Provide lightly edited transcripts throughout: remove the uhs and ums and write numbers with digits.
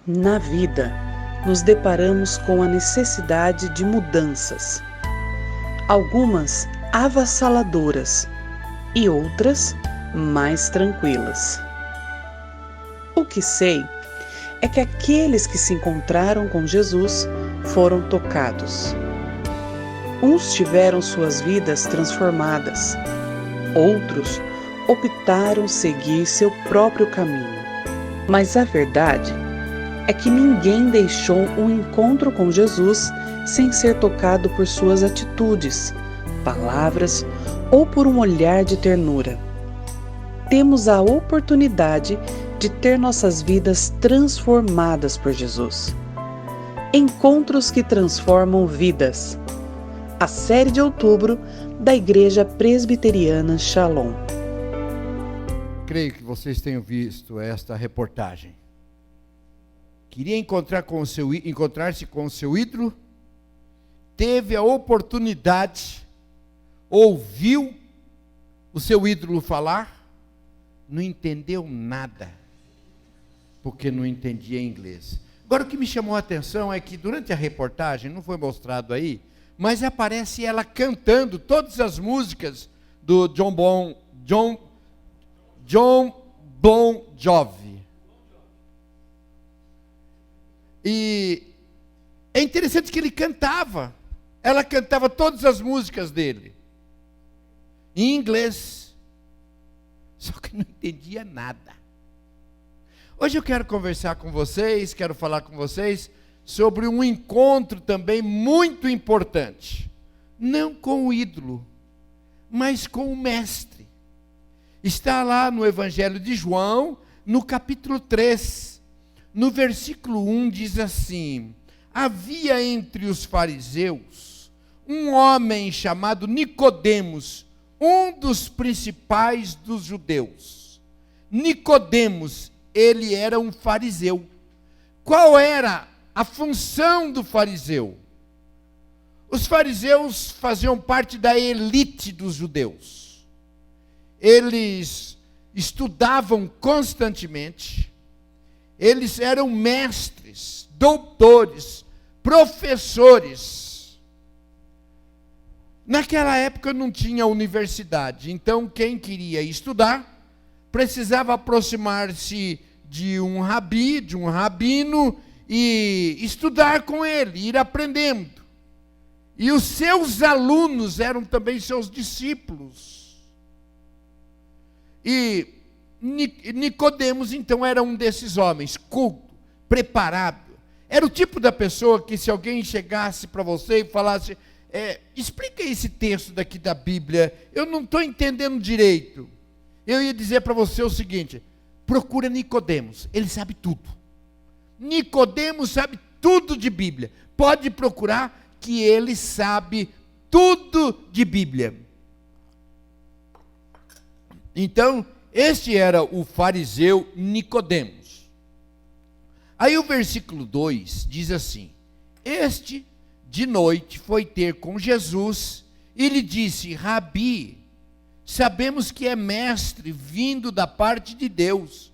Na vida, nos deparamos com a necessidade de mudanças, algumas avassaladoras e outras mais tranquilas. O que sei é que aqueles que se encontraram com Jesus foram tocados. Uns tiveram suas vidas transformadas, outros optaram seguir seu próprio caminho. Mas a verdade é que ninguém deixou um encontro com Jesus sem ser tocado por suas atitudes, palavras ou por um olhar de ternura. Temos a oportunidade de ter nossas vidas transformadas por Jesus. Encontros que transformam vidas. A série de outubro da Igreja Presbiteriana Shalom. Creio que vocês tenham visto esta reportagem. Queria encontrar-se com o seu ídolo, teve a oportunidade, ouviu o seu ídolo falar, não entendeu nada, porque não entendia inglês. Agora o que me chamou a atenção é que durante a reportagem, não foi mostrado aí, mas aparece ela cantando todas as músicas do John Bon Jovi. E é interessante que ela cantava todas as músicas dele, em inglês, só que não entendia nada. Hoje eu quero conversar com vocês, quero falar com vocês sobre um encontro também muito importante, não com o ídolo, mas com o mestre. Está lá no Evangelho de João, no capítulo 3, no versículo 1 diz assim: havia entre os fariseus um homem chamado Nicodemos, um dos principais dos judeus. Nicodemos, ele era um fariseu. Qual era a função do fariseu? Os fariseus faziam parte da elite dos judeus. Eles estudavam constantemente. Eles eram mestres, doutores, professores. Naquela época não tinha universidade, então quem queria estudar precisava aproximar-se de um rabi, de um rabino, e estudar com ele, ir aprendendo. E os seus alunos eram também seus discípulos. E Nicodemos, então, era um desses homens, culto, preparado. Era o tipo da pessoa que, se alguém chegasse para você e falasse: explica esse texto daqui da Bíblia, eu não estou entendendo direito. Eu ia dizer para você o seguinte: procura Nicodemos, ele sabe tudo. Nicodemos sabe tudo de Bíblia. Pode procurar que ele sabe tudo de Bíblia. Então, este era o fariseu Nicodemos. Aí o versículo 2 diz assim: este de noite foi ter com Jesus e lhe disse: Rabi, sabemos que é mestre vindo da parte de Deus,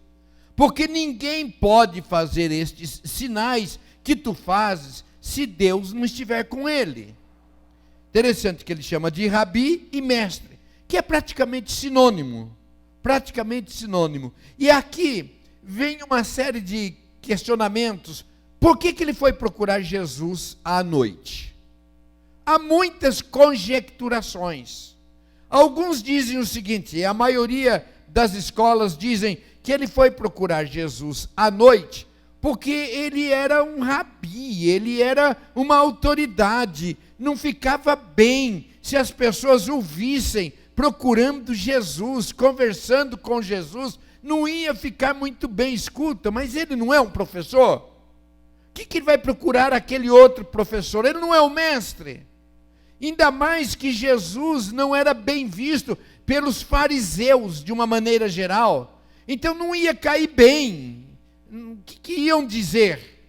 porque ninguém pode fazer estes sinais que tu fazes se Deus não estiver com ele. Interessante que ele chama de Rabi e mestre, que é praticamente sinônimo. E aqui vem uma série de questionamentos. Por que ele foi procurar Jesus à noite? Há muitas conjecturações. Alguns dizem o seguinte, a maioria das escolas dizem que ele foi procurar Jesus à noite porque ele era um rabi, ele era uma autoridade. Não ficava bem se as pessoas o vissem procurando Jesus, conversando com Jesus, não ia ficar muito bem. Escuta, mas ele não é um professor? O que ele vai procurar aquele outro professor? Ele não é o mestre. Ainda mais que Jesus não era bem visto pelos fariseus, de uma maneira geral. Então não ia cair bem. O que iam dizer?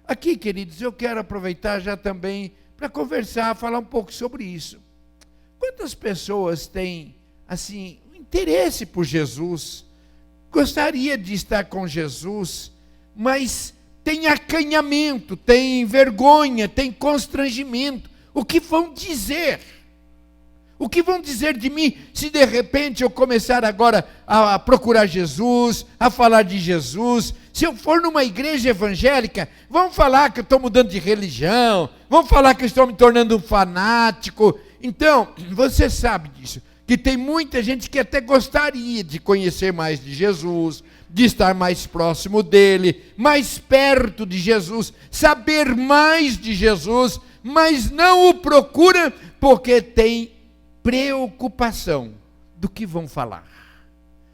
Aqui, queridos, eu quero aproveitar já também para conversar, falar um pouco sobre isso. Quantas pessoas têm, assim, interesse por Jesus, gostaria de estar com Jesus, mas tem acanhamento, tem vergonha, tem constrangimento. O que vão dizer? O que vão dizer de mim se de repente eu começar agora a procurar Jesus, a falar de Jesus? Se eu for numa igreja evangélica, vão falar que eu estou mudando de religião, vão falar que eu estou me tornando um fanático. Então, você sabe disso, que tem muita gente que até gostaria de conhecer mais de Jesus, de estar mais próximo dele, mais perto de Jesus, saber mais de Jesus, mas não o procura porque tem preocupação do que vão falar.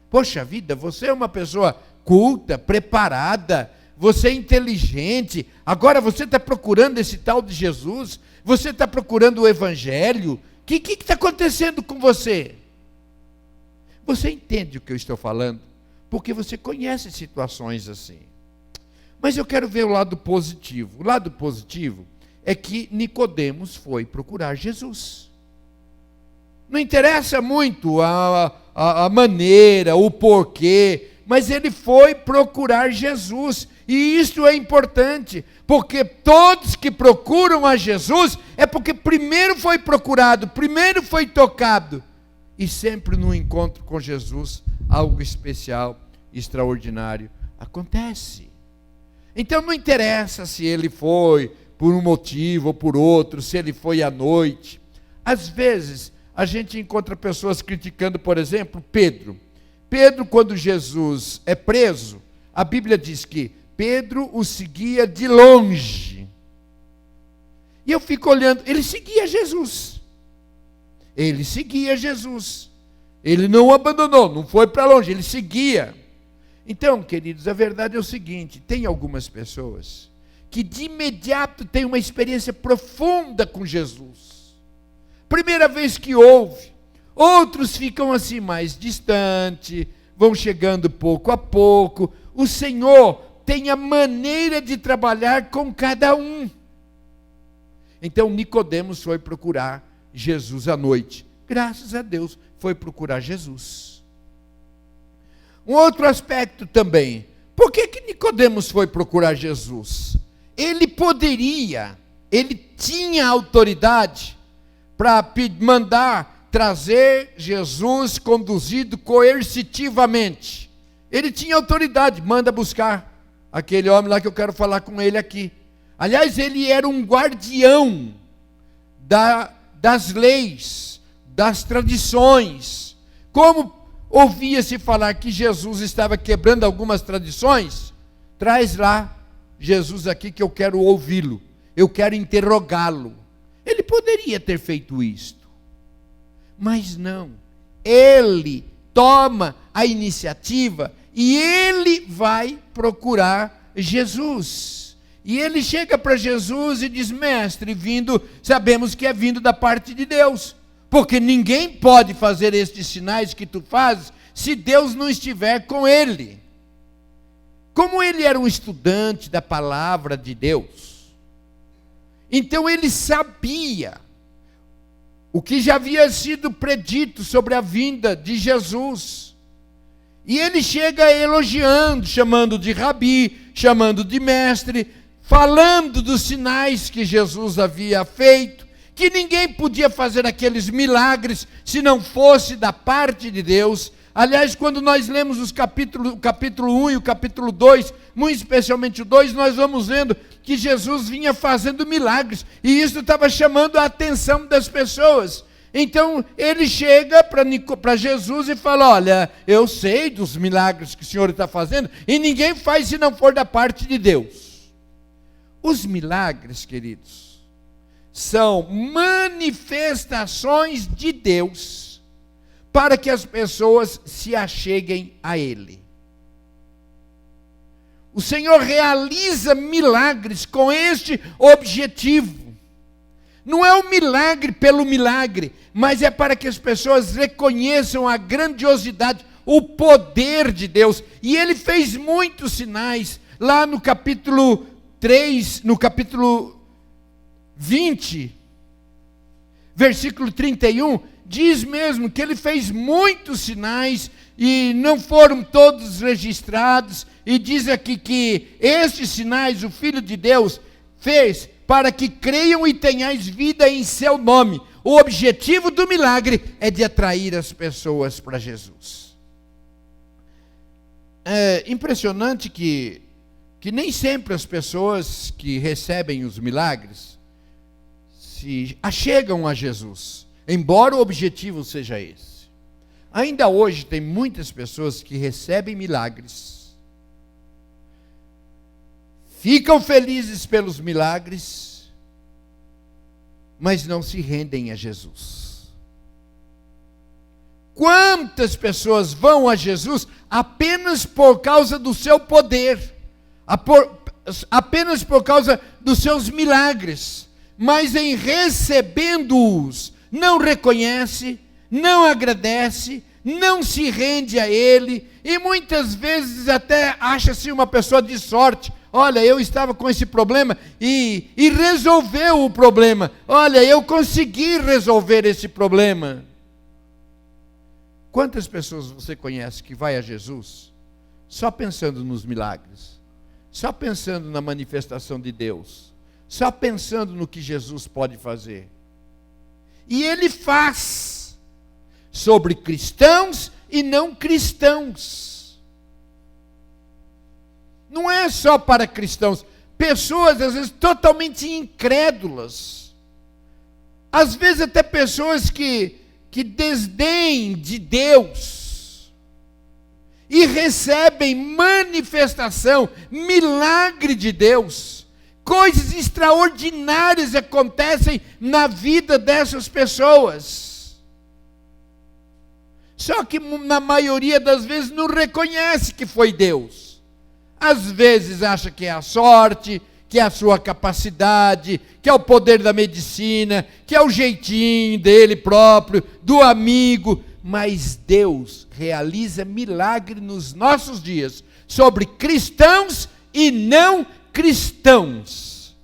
Poxa vida, você é uma pessoa culta, preparada, você é inteligente, agora você está procurando esse tal de Jesus, você está procurando o Evangelho, o que está acontecendo com você? Você entende o que eu estou falando? Porque você conhece situações assim. Mas eu quero ver o lado positivo. O lado positivo é que Nicodemos foi procurar Jesus. Não interessa muito a maneira, o porquê, mas ele foi procurar Jesus. E isso é importante, porque todos que procuram a Jesus é porque primeiro foi procurado, primeiro foi tocado. E sempre no encontro com Jesus, algo especial, extraordinário acontece. Então não interessa se ele foi por um motivo ou por outro, se ele foi à noite. Às vezes, a gente encontra pessoas criticando, por exemplo, Pedro. Pedro, quando Jesus é preso, a Bíblia diz que Pedro o seguia de longe. E eu fico olhando, ele seguia Jesus. Ele seguia Jesus. Ele não o abandonou, não foi para longe, ele seguia. Então, queridos, a verdade é o seguinte, tem algumas pessoas que de imediato têm uma experiência profunda com Jesus. Primeira vez que ouve, outros ficam assim mais distante, vão chegando pouco a pouco. O Senhor tem a maneira de trabalhar com cada um. Então Nicodemos foi procurar Jesus à noite. Graças a Deus, foi procurar Jesus. Um outro aspecto também. Por que Nicodemos foi procurar Jesus? Ele tinha autoridade para mandar trazer Jesus conduzido coercitivamente. Ele tinha autoridade, manda buscar aquele homem lá que eu quero falar com ele aqui. Aliás, ele era um guardião das leis, das tradições. Como ouvia-se falar que Jesus estava quebrando algumas tradições, traz lá Jesus aqui que eu quero ouvi-lo, eu quero interrogá-lo. Ele poderia ter feito isto, mas não. Ele toma a iniciativa e ele vai procurar Jesus. E ele chega para Jesus e diz: mestre, sabemos que é vindo da parte de Deus, porque ninguém pode fazer estes sinais que tu fazes se Deus não estiver com ele. Como ele era um estudante da palavra de Deus, então ele sabia o que já havia sido predito sobre a vinda de Jesus. E ele chega elogiando, chamando de rabi, chamando de mestre, falando dos sinais que Jesus havia feito, que ninguém podia fazer aqueles milagres se não fosse da parte de Deus. Aliás, quando nós lemos o capítulo 1 e o capítulo 2, muito especialmente o 2, nós vamos vendo que Jesus vinha fazendo milagres, e isso estava chamando a atenção das pessoas. Então, ele chega para Jesus e fala: olha, eu sei dos milagres que o Senhor está fazendo, e ninguém faz se não for da parte de Deus. Os milagres, queridos, são manifestações de Deus, para que as pessoas se acheguem a Ele. O Senhor realiza milagres com este objetivo. Não é um milagre pelo milagre, mas é para que as pessoas reconheçam a grandiosidade, o poder de Deus. E Ele fez muitos sinais. Lá no capítulo 3, no capítulo 20, versículo 31, diz mesmo que ele fez muitos sinais e não foram todos registrados. E diz aqui que estes sinais o Filho de Deus fez para que creiam e tenhais vida em seu nome. O objetivo do milagre é de atrair as pessoas para Jesus. É impressionante que nem sempre as pessoas que recebem os milagres se achegam a Jesus, embora o objetivo seja esse. Ainda hoje tem muitas pessoas que recebem milagres, ficam felizes pelos milagres, mas não se rendem a Jesus. Quantas pessoas vão a Jesus apenas por causa do seu poder, apenas por causa dos seus milagres, mas em recebendo-os, não reconhece, não agradece, não se rende a Ele, e muitas vezes até acha-se uma pessoa de sorte. Olha, eu estava com esse problema e resolveu o problema. Olha, eu consegui resolver esse problema. Quantas pessoas você conhece que vai a Jesus só pensando nos milagres, só pensando na manifestação de Deus, só pensando no que Jesus pode fazer? E Ele faz sobre cristãos e não cristãos. Não é só para cristãos. Pessoas, às vezes, totalmente incrédulas. Às vezes, até pessoas que desdêm de Deus. E recebem manifestação, milagre de Deus. Coisas extraordinárias acontecem na vida dessas pessoas. Só que, na maioria das vezes, não reconhece que foi Deus. Às vezes acha que é a sorte, que é a sua capacidade, que é o poder da medicina, que é o jeitinho dele próprio, do amigo. Mas Deus realiza milagre nos nossos dias sobre cristãos e não cristãos.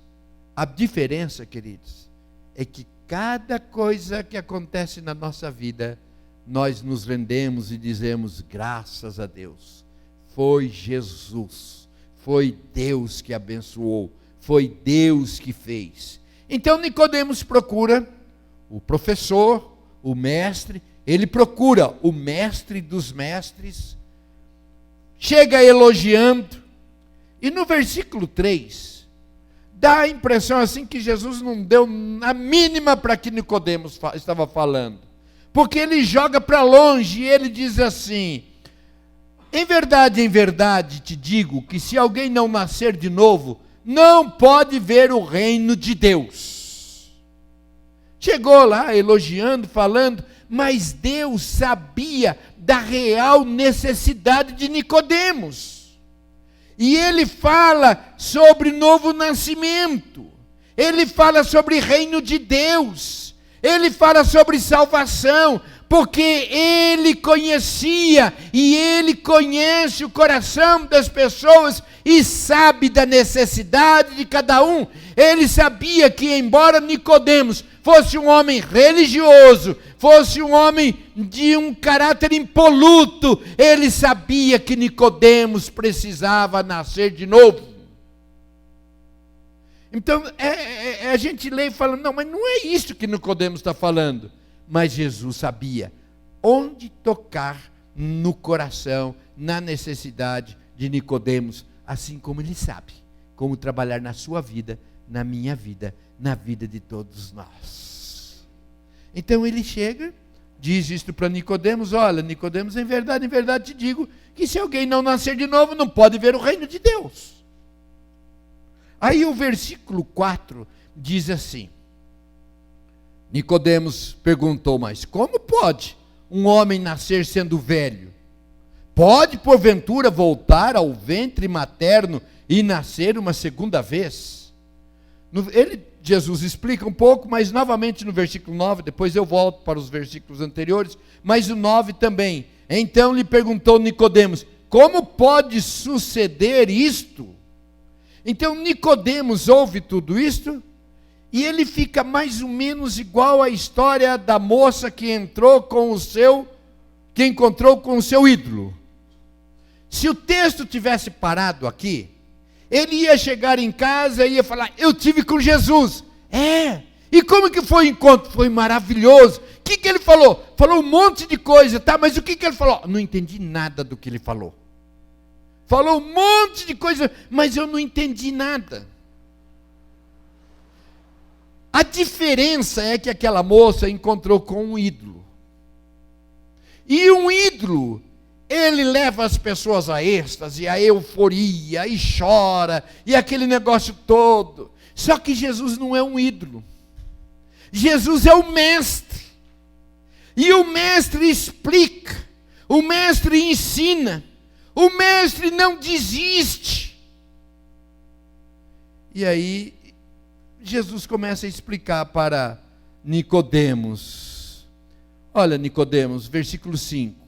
A diferença, queridos, é que cada coisa que acontece na nossa vida, nós nos rendemos e dizemos graças a Deus. Foi Jesus, foi Deus que abençoou, foi Deus que fez. Então Nicodemos procura o professor, o mestre, ele procura o mestre dos mestres, chega elogiando, e no versículo 3, dá a impressão assim que Jesus não deu a mínima para que Nicodemos estava falando, porque ele joga para longe e ele diz assim: em verdade te digo que se alguém não nascer de novo, não pode ver o reino de Deus. Chegou lá elogiando, falando, mas Deus sabia da real necessidade de Nicodemos. E ele fala sobre novo nascimento. Ele fala sobre reino de Deus. Ele fala sobre salvação. Porque Ele conhecia e Ele conhece o coração das pessoas e sabe da necessidade de cada um. Ele sabia que, embora Nicodemos fosse um homem religioso, fosse um homem de um caráter impoluto, ele sabia que Nicodemos precisava nascer de novo. Então, a gente lê e fala, não, mas não é isso que Nicodemos está falando. Mas Jesus sabia onde tocar no coração, na necessidade de Nicodemos, assim como Ele sabe como trabalhar na sua vida, na minha vida, na vida de todos nós. Então Ele chega, diz isto para Nicodemos: olha, Nicodemos, em verdade te digo, que se alguém não nascer de novo, não pode ver o reino de Deus. Aí o versículo 4 diz assim: Nicodemos perguntou, mas como pode um homem nascer sendo velho? Pode, porventura, voltar ao ventre materno e nascer uma segunda vez? Jesus explica um pouco, mas novamente no versículo 9, depois eu volto para os versículos anteriores, mas o 9 também. Então lhe perguntou Nicodemos: como pode suceder isto? Então Nicodemos ouve tudo isto, e ele fica mais ou menos igual à história da moça que encontrou com o seu ídolo. Se o texto tivesse parado aqui, ele ia chegar em casa e ia falar: eu tive com Jesus. E como que foi o encontro? Foi maravilhoso. O que ele falou? Falou um monte de coisa, tá? Mas o que ele falou? Não entendi nada do que ele falou. Falou um monte de coisa, mas eu não entendi nada. A diferença é que aquela moça encontrou com um ídolo. E um ídolo, ele leva as pessoas a êxtase, a euforia, e chora, e aquele negócio todo. Só que Jesus não é um ídolo. Jesus é o mestre. E o mestre explica, o mestre ensina, o mestre não desiste. E aí, Jesus começa a explicar para Nicodemos. Olha, Nicodemos, versículo 5.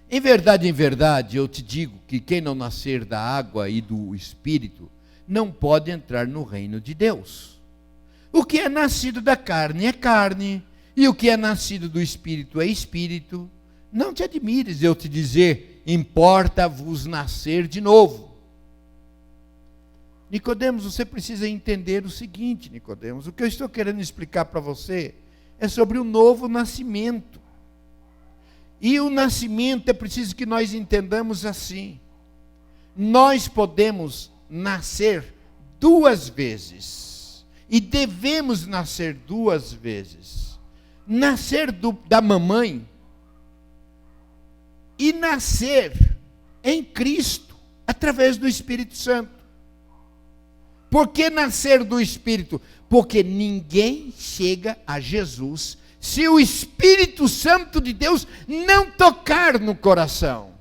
Em verdade, eu te digo que quem não nascer da água e do Espírito, não pode entrar no reino de Deus. O que é nascido da carne é carne, e o que é nascido do Espírito é Espírito. Não te admires eu te dizer, importa-vos nascer de novo. Nicodemos, você precisa entender o seguinte, Nicodemos, o que eu estou querendo explicar para você é sobre o novo nascimento. E o nascimento é preciso que nós entendamos assim. Nós podemos nascer 2 vezes. E devemos nascer 2 vezes. Nascer da mamãe e nascer em Cristo, através do Espírito Santo. Por que nascer do Espírito? Porque ninguém chega a Jesus se o Espírito Santo de Deus não tocar no coração.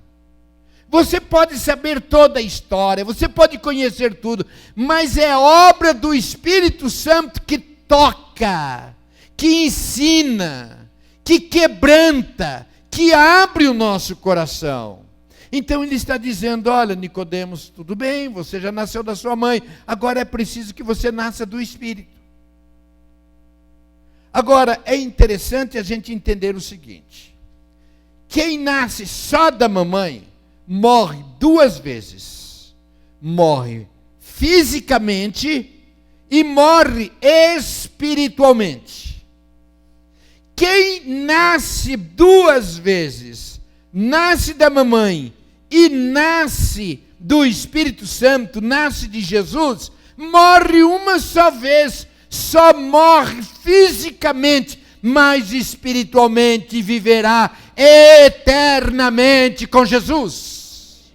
Você pode saber toda a história, você pode conhecer tudo, mas é obra do Espírito Santo que toca, que ensina, que quebranta, que abre o nosso coração. Então ele está dizendo: olha, Nicodemos, tudo bem, você já nasceu da sua mãe, agora é preciso que você nasça do Espírito. Agora, é interessante a gente entender o seguinte: quem nasce só da mamãe, morre 2 vezes. Morre fisicamente e morre espiritualmente. Quem nasce 2 vezes, nasce da mamãe e nasce do Espírito Santo, nasce de Jesus, morre uma só vez, só morre fisicamente, mas espiritualmente viverá eternamente com Jesus.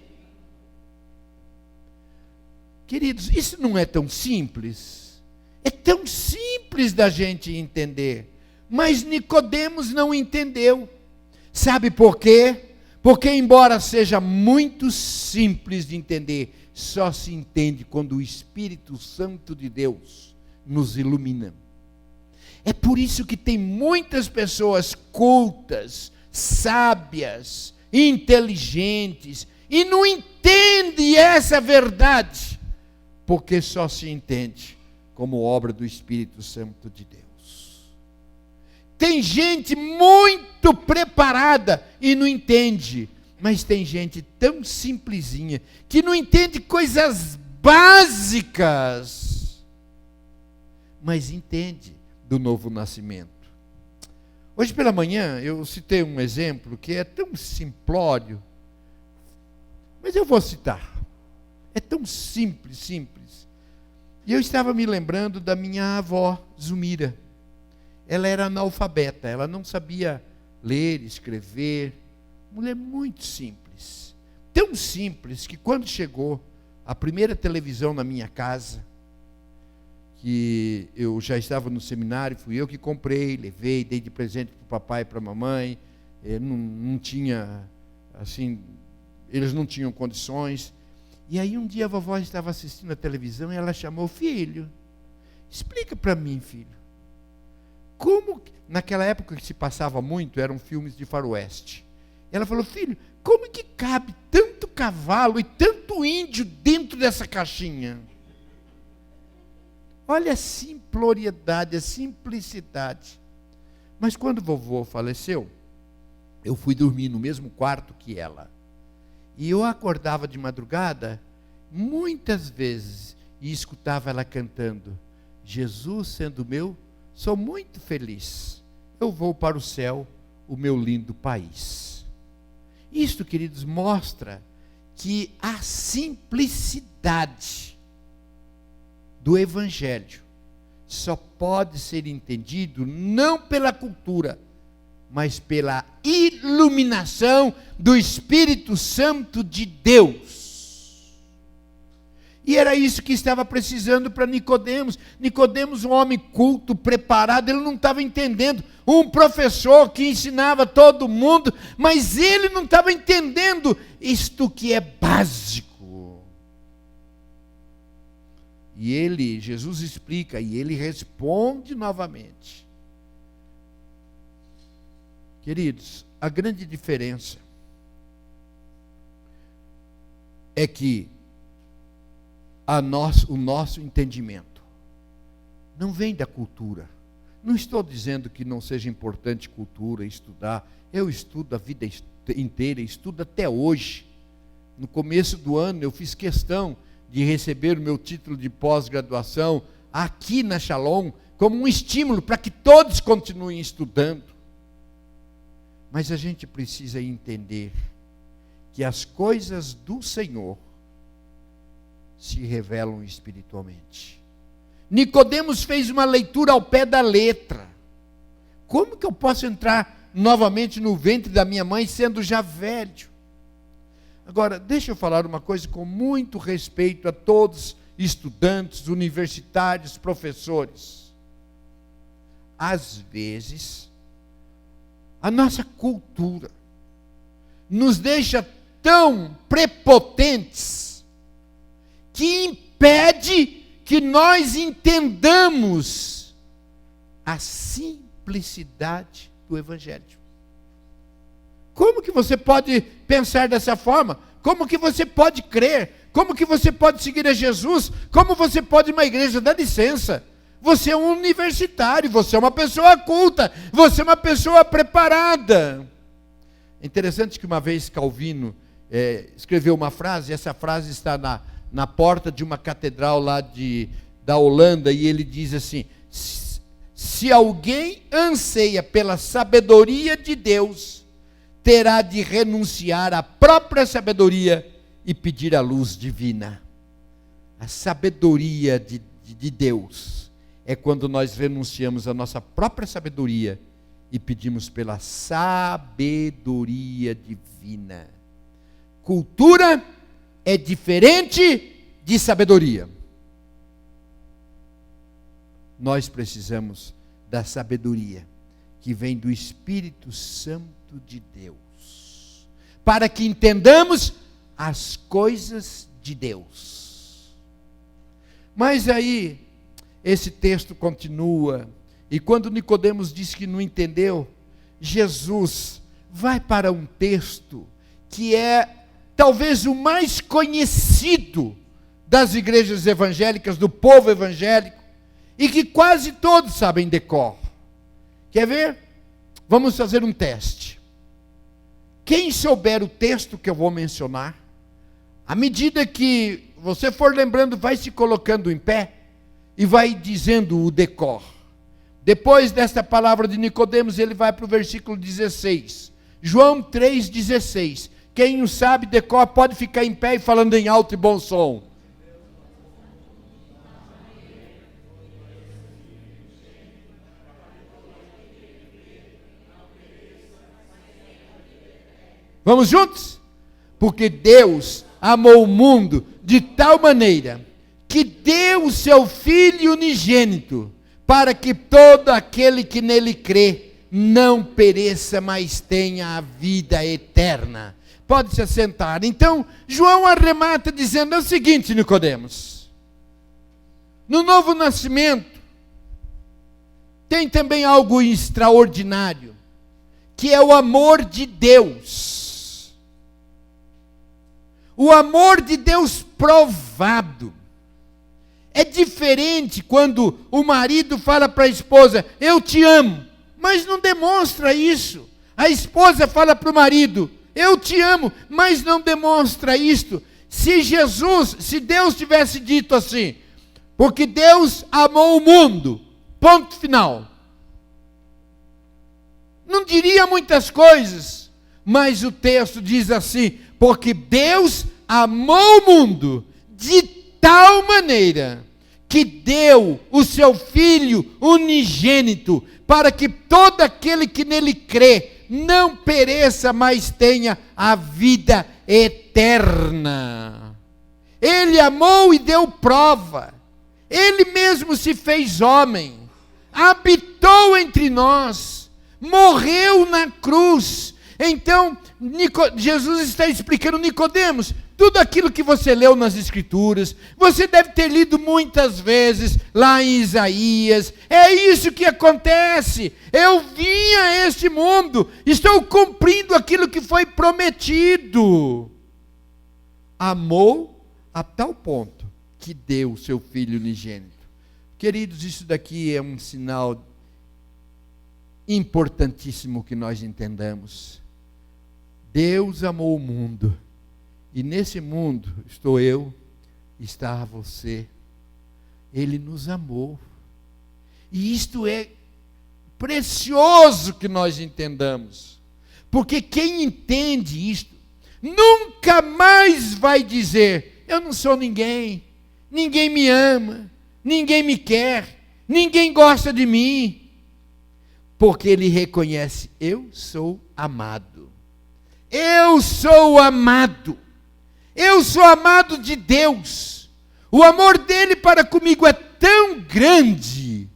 Queridos, isso não é tão simples. É tão simples da gente entender. Mas Nicodemos não entendeu. Sabe por quê? Porque embora seja muito simples de entender, só se entende quando o Espírito Santo de Deus nos ilumina. É por isso que tem muitas pessoas cultas, sábias, inteligentes, e não entende essa verdade, porque só se entende como obra do Espírito Santo de Deus. Tem gente muito preparada e não entende, mas tem gente tão simplesinha que não entende coisas básicas, mas entende do novo nascimento. Hoje pela manhã eu citei um exemplo que é tão simplório, mas eu vou citar. É tão simples. E eu estava me lembrando da minha avó, Zumira. Ela era analfabeta, ela não sabia ler, escrever. Mulher muito simples. Tão simples que quando chegou a primeira televisão na minha casa, que eu já estava no seminário, fui eu que comprei, levei, dei de presente para o papai e para a mamãe. Não tinha, assim, eles não tinham condições. E aí um dia a vovó estava assistindo a televisão e ela chamou: filho, explica para mim, filho. Como, naquela época que se passava muito, eram filmes de faroeste. Ela falou: filho, como que cabe tanto cavalo e tanto índio dentro dessa caixinha? Olha a simploriedade, a simplicidade. Mas quando vovô faleceu, eu fui dormir no mesmo quarto que ela. E eu acordava de madrugada, muitas vezes, e escutava ela cantando: Jesus sendo meu, sou muito feliz. Eu vou para o céu, o meu lindo país. Isto, queridos, mostra que a simplicidade do Evangelho só pode ser entendido não pela cultura, mas pela iluminação do Espírito Santo de Deus. E era isso que estava precisando para Nicodemos. Nicodemos, um homem culto, preparado, ele não estava entendendo. Um professor que ensinava todo mundo, mas ele não estava entendendo isto que é básico. E Jesus explica, e ele responde novamente. Queridos, a grande diferença é que o nosso entendimento não vem da cultura. Não estou dizendo que não seja importante cultura, estudar. Eu estudo a vida inteira, estudo até hoje. No começo do ano eu fiz questão de receber o meu título de pós-graduação aqui na Shalom, como um estímulo para que todos continuem estudando. Mas a gente precisa entender que as coisas do Senhor se revelam espiritualmente. Nicodemos fez uma leitura ao pé da letra. Como que eu posso entrar novamente no ventre da minha mãe sendo já velho? Agora, deixa eu falar uma coisa com muito respeito a todos estudantes, universitários, professores. Às vezes, a nossa cultura nos deixa tão prepotentes que impede que nós entendamos a simplicidade do Evangelho. Como que você pode pensar dessa forma? Como que você pode crer? Como que você pode seguir a Jesus? Como você pode ir a uma igreja? Dá licença. Você é um universitário, você é uma pessoa culta, você é uma pessoa preparada. É interessante que uma vez Calvino escreveu uma frase, essa frase está na porta de uma catedral lá da Holanda, e ele diz assim: se alguém anseia pela sabedoria de Deus, terá de renunciar à própria sabedoria e pedir a luz divina. A sabedoria de Deus é quando nós renunciamos à nossa própria sabedoria e pedimos pela sabedoria divina. Cultura é diferente de sabedoria. Nós precisamos da sabedoria que vem do Espírito Santo de Deus, para que entendamos as coisas de Deus. Mas aí, esse texto continua, e quando Nicodemos disse que não entendeu, Jesus vai para um texto que é talvez o mais conhecido das igrejas evangélicas, do povo evangélico, e que quase todos sabem de cor. Quer ver? Vamos fazer um teste. Quem souber o texto que eu vou mencionar, à medida que você for lembrando, vai se colocando em pé e vai dizendo o decor. Depois desta palavra de Nicodemos, ele vai para o versículo 16. João 3,16. Quem o sabe decor pode ficar em pé e falando em alto e bom som. Vamos juntos? Porque Deus amou o mundo de tal maneira que deu o seu Filho unigênito, para que todo aquele que nele crê não pereça, mas tenha a vida eterna. Pode se assentar. Então, João arremata dizendo o seguinte, Nicodemos: no novo nascimento tem também algo extraordinário, que é o amor de Deus. O amor de Deus provado. É diferente quando o marido fala para a esposa: eu te amo, mas não demonstra isso. A esposa fala para o marido: eu te amo, mas não demonstra isto. Se Deus tivesse dito assim, porque Deus amou o mundo, ponto final, não diria muitas coisas, mas o texto diz assim, porque Deus amou o mundo de tal maneira que deu o seu Filho unigênito, para que todo aquele que nele crê não pereça, mas tenha a vida eterna. Ele amou e deu prova. Ele mesmo se fez homem, habitou entre nós, morreu na cruz. Então, Jesus está explicando, Nicodemos, tudo aquilo que você leu nas Escrituras, você deve ter lido muitas vezes lá em Isaías. É isso que acontece. Eu vim a este mundo, estou cumprindo aquilo que foi prometido. Amou a tal ponto que deu o seu Filho unigênito. Queridos, isso daqui é um sinal importantíssimo que nós entendamos. Deus amou o mundo, e nesse mundo estou eu, está você. Ele nos amou, e isto é precioso que nós entendamos, porque quem entende isto, nunca mais vai dizer, eu não sou ninguém, ninguém me ama, ninguém me quer, ninguém gosta de mim, porque ele reconhece, eu sou amado. Eu sou amado. Eu sou amado de Deus. O amor dele para comigo é tão grande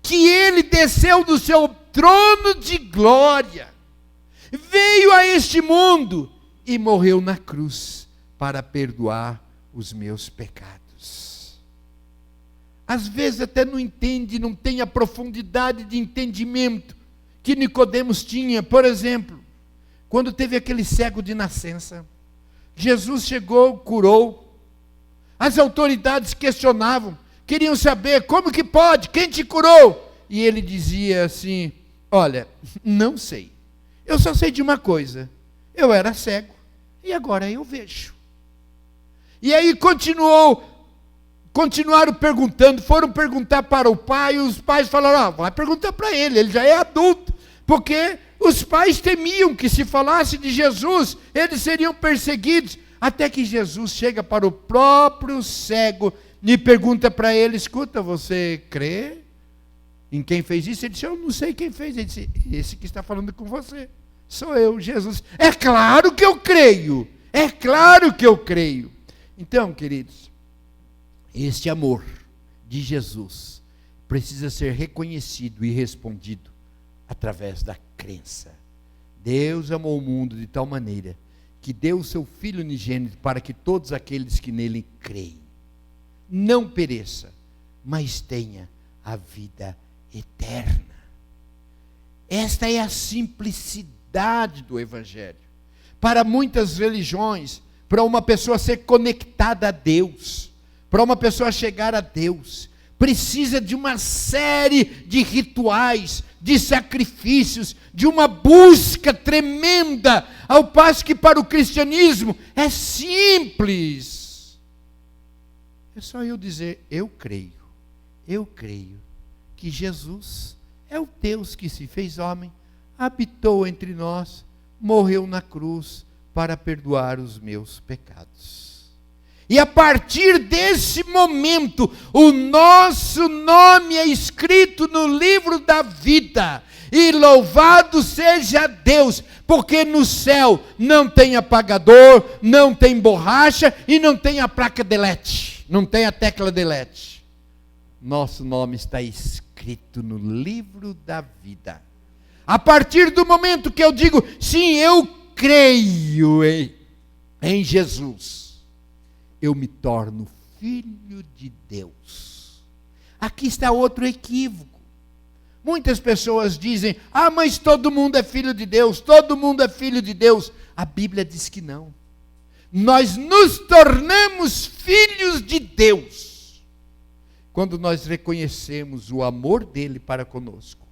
que ele desceu do seu trono de glória, veio a este mundo e morreu na cruz para perdoar os meus pecados. Às vezes até não entende, não tem a profundidade de entendimento que Nicodemos tinha. Por exemplo, quando teve aquele cego de nascença, Jesus chegou, curou. As autoridades questionavam, queriam saber, como que pode? Quem te curou? E ele dizia assim, olha, não sei. Eu só sei de uma coisa, eu era cego e agora eu vejo. E aí continuaram perguntando, foram perguntar para o pai, e os pais falaram, vai perguntar para ele já é adulto, porque os pais temiam que se falasse de Jesus, eles seriam perseguidos, até que Jesus chega para o próprio cego e pergunta para ele, escuta, você crê em quem fez isso? Ele disse, eu não sei quem fez. Ele disse, esse que está falando com você, sou eu, Jesus. É claro que eu creio, é claro que eu creio. Então, queridos, este amor de Jesus precisa ser reconhecido e respondido através da crença. Deus amou o mundo de tal maneira que deu o seu Filho unigênito para que todos aqueles que nele creem não pereça, mas tenha a vida eterna. Esta é a simplicidade do Evangelho. Para muitas religiões, para uma pessoa ser conectada a Deus, para uma pessoa chegar a Deus, precisa de uma série de rituais, de sacrifícios, de uma busca tremenda, ao passo que para o cristianismo é simples. É só eu dizer, eu creio que Jesus é o Deus que se fez homem, habitou entre nós, morreu na cruz para perdoar os meus pecados. E a partir desse momento, o nosso nome é escrito no livro da vida. E louvado seja Deus, porque no céu não tem apagador, não tem borracha e não tem a placa delete, não tem a tecla delete. Nosso nome está escrito no livro da vida. A partir do momento que eu digo, sim, eu creio em Jesus, eu me torno filho de Deus. Aqui está outro equívoco. Muitas pessoas dizem, mas todo mundo é filho de Deus, todo mundo é filho de Deus. A Bíblia diz que não. Nós nos tornamos filhos de Deus quando nós reconhecemos o amor dele para conosco.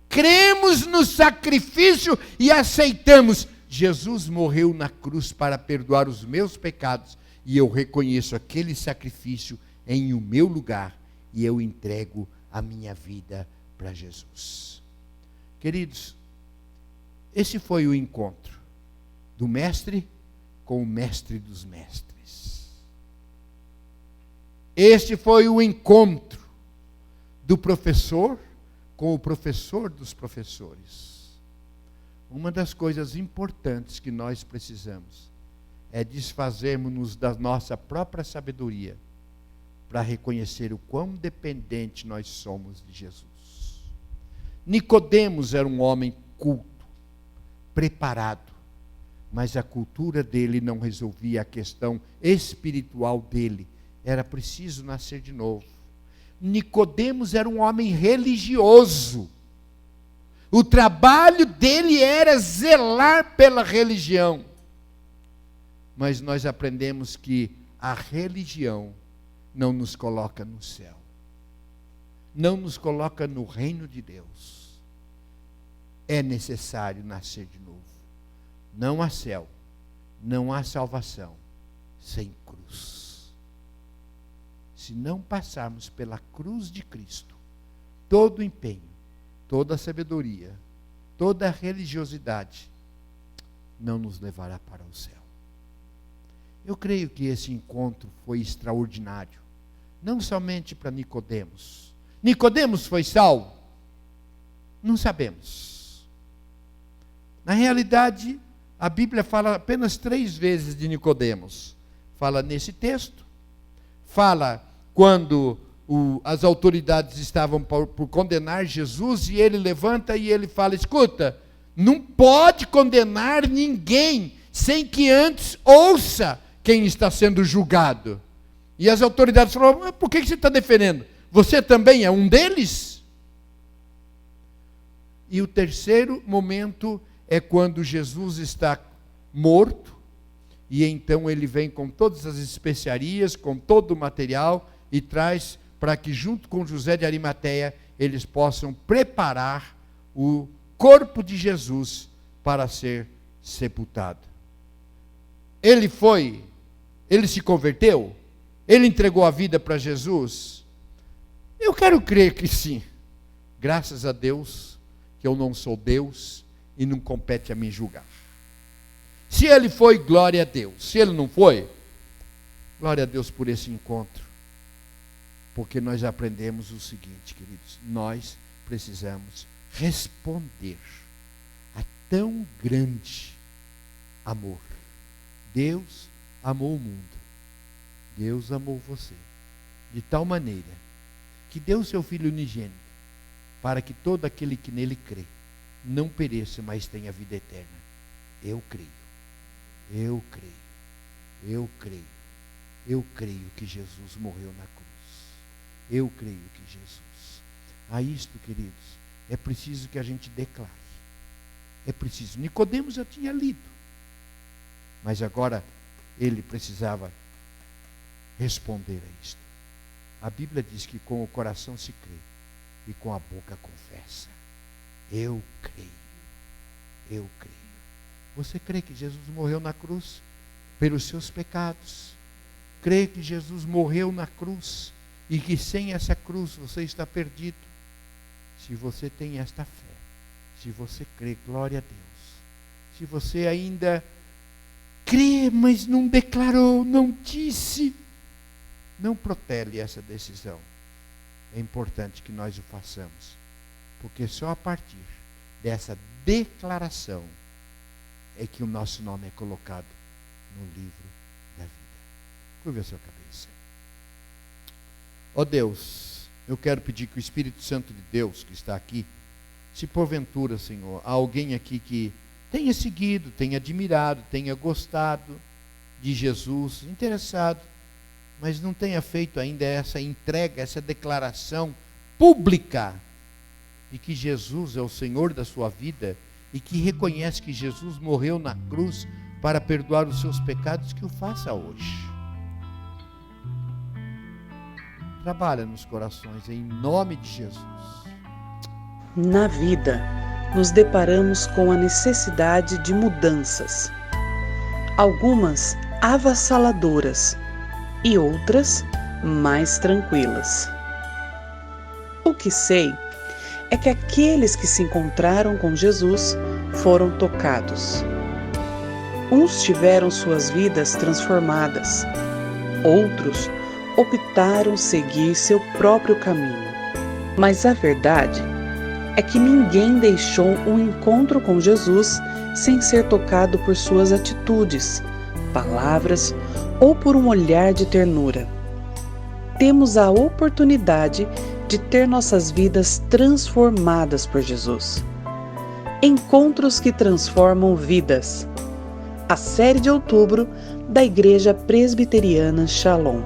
Cremos no sacrifício e aceitamos, Jesus morreu na cruz para perdoar os meus pecados e eu reconheço aquele sacrifício em o meu lugar e eu entrego a minha vida para Jesus. Queridos, esse foi o encontro do mestre com o mestre dos mestres. Este foi o encontro do professor com o professor dos professores. Uma das coisas importantes que nós precisamos é desfazermos-nos da nossa própria sabedoria para reconhecer o quão dependente nós somos de Jesus. Nicodemos era um homem culto, preparado, mas a cultura dele não resolvia a questão espiritual dele. Era preciso nascer de novo. Nicodemos era um homem religioso. O trabalho dele era zelar pela religião. Mas nós aprendemos que a religião não nos coloca no céu. Não nos coloca no reino de Deus. É necessário nascer de novo. Não há céu, não há salvação sem cruz. Se não passarmos pela cruz de Cristo, todo o empenho, toda a sabedoria, toda a religiosidade não nos levará para o céu. Eu creio que esse encontro foi extraordinário, não somente para Nicodemos. Nicodemos foi salvo? Não sabemos. Na realidade, a Bíblia fala apenas 3 vezes de Nicodemos. Fala nesse texto, fala quando as autoridades estavam por condenar Jesus, e ele levanta e ele fala: escuta, não pode condenar ninguém sem que antes ouça quem está sendo julgado. E as autoridades falaram: mas por que você está defendendo? Você também é um deles? E o terceiro momento é quando Jesus está morto, e então ele vem com todas as especiarias, com todo o material, e traz para que junto com José de Arimateia, eles possam preparar o corpo de Jesus para ser sepultado. Ele se converteu? Ele entregou a vida para Jesus? Eu quero crer que sim. Graças a Deus que eu não sou Deus e não compete a mim julgar. Se ele foi, glória a Deus. Se ele não foi, glória a Deus por esse encontro. Porque nós aprendemos o seguinte, queridos: nós precisamos responder a tão grande amor. Deus amou o mundo. Deus amou você de tal maneira que deu seu Filho unigênito para que todo aquele que nele crê não pereça, mas tenha vida eterna. Eu creio. Eu creio. Eu creio. Eu creio que Jesus morreu na cruz. Eu creio que Jesus. A isto, queridos, é preciso que a gente declare. É preciso. Nicodemos já tinha lido, mas agora ele precisava responder a isto. A Bíblia diz que com o coração se crê e com a boca confessa. Eu creio. Eu creio. Você crê que Jesus morreu na cruz pelos seus pecados? Crê que Jesus morreu na cruz e que sem essa cruz você está perdido? Se você tem esta fé, se você crê, glória a Deus. Se você ainda crê, mas não declarou, não disse, não protele essa decisão. É importante que nós o façamos, porque só a partir dessa declaração é que o nosso nome é colocado no livro da vida. Curva a sua cabeça. Ó Deus, eu quero pedir que o Espírito Santo de Deus que está aqui, se porventura, Senhor, há alguém aqui que tenha seguido, tenha admirado, tenha gostado de Jesus, interessado, mas não tenha feito ainda essa entrega, essa declaração pública de que Jesus é o Senhor da sua vida e que reconhece que Jesus morreu na cruz para perdoar os seus pecados, que o faça hoje. Trabalha nos corações, em nome de Jesus. Na vida, nos deparamos com a necessidade de mudanças, algumas avassaladoras e outras mais tranquilas. O que sei é que aqueles que se encontraram com Jesus foram tocados. Uns tiveram suas vidas transformadas, outros optaram seguir seu próprio caminho. Mas a verdade é que ninguém deixou um encontro com Jesus sem ser tocado por suas atitudes, palavras ou por um olhar de ternura. Temos a oportunidade de ter nossas vidas transformadas por Jesus. Encontros que transformam vidas. A série de outubro da Igreja Presbiteriana Shalom.